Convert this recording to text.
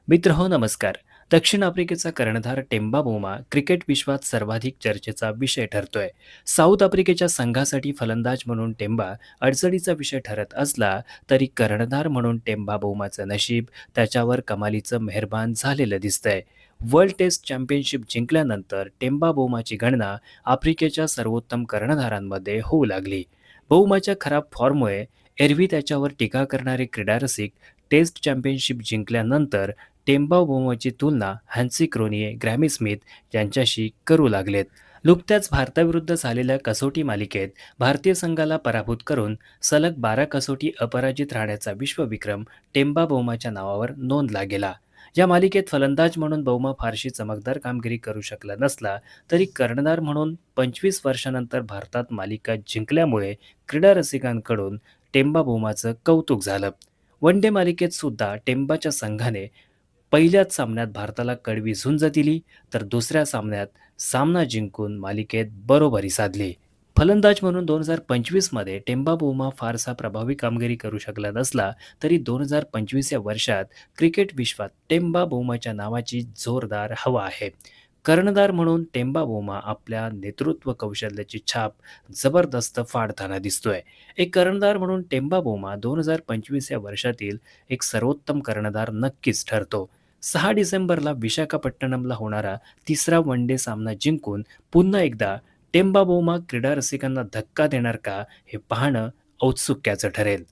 मित्रहो नमस्कार. दक्षिण आफ्रिकेचा कर्णधार टेम्बा बोमा क्रिकेट विश्वात सर्वाधिक चर्चेचा विषय ठरतोय. साऊथ आफ्रिकेच्या संघासाठी फलंदाज म्हणून टेम्बा अडचणीचा विषय ठरत असला तरी कर्णधार म्हणून टेम्बा बोमाचं नशीब त्याच्यावर कमालीचं मेहरबान झालेलं दिसतंय. वर्ल्ड टेस्ट चॅम्पियनशिप जिंकल्यानंतर टेम्बा बोमाची गणना आफ्रिकेच्या सर्वोत्तम कर्णधारांमध्ये होऊ लागली. बोमाच्या खराब फॉर्ममुळे एरवी त्याच्यावर टीका करणारे क्रीडारसिक टेस्ट चॅम्पियनशिप जिंकल्यानंतर टेम्बा बोमाची तुलना हॅन्सी क्रोनिये, ग्रॅमी स्मिथ यांच्याशी करू लागलेत. नुकत्याच भारताविरुद्ध झालेल्या कसोटी मालिकेत भारतीय संघाला पराभूत करून सलग 12 कसोटी अपराजित राहण्याचा विश्वविक्रम टेम्बा बोमाच्या नावावर नोंदला गेला. या मालिकेत फलंदाज म्हणून बोमा फारशी चमकदार कामगिरी करू शकला नसला तरी कर्णधार म्हणून 25 वर्षांनंतर भारतात मालिका जिंकल्यामुळे क्रीडा रसिकांकडून टेम्बा बोमाचं कौतुक झालं. वन डे मालिकेत सुद्धा टेम्बाच्या संघाने पहिल्याच सामन्यात भारताला कडवी झुंज दिली, तर दुसऱ्या सामन्यात सामना जिंकून मालिकेत बरोबरी साधली. फलंदाज म्हणून 2025 मध्ये टेम्बा बोमा फारसा प्रभावी कामगिरी करू शकला नसला तरी 2025 या वर्षात क्रिकेट विश्वात टेम्बा बोमाच्या नावाची जोरदार हवा आहे. कर्णधार म्हणून टेम्बा बोमा आपल्या नेतृत्व कौशल्याची छाप जबरदस्त फाडताना दिसतोय. एक कर्णधार म्हणून टेम्बा बोमा 2025 या वर्षातील एक सर्वोत्तम कर्णधार नक्कीच ठरतो. 6 डिसेंबरला विशाखापट्टणमला होणारा तिसरा वन डे सामना जिंकून पुन्हा एकदा टेम्बा बोमा क्रीडा रसिकांना धक्का देणार का हे पाहणं औत्सुक्याचं ठरेल.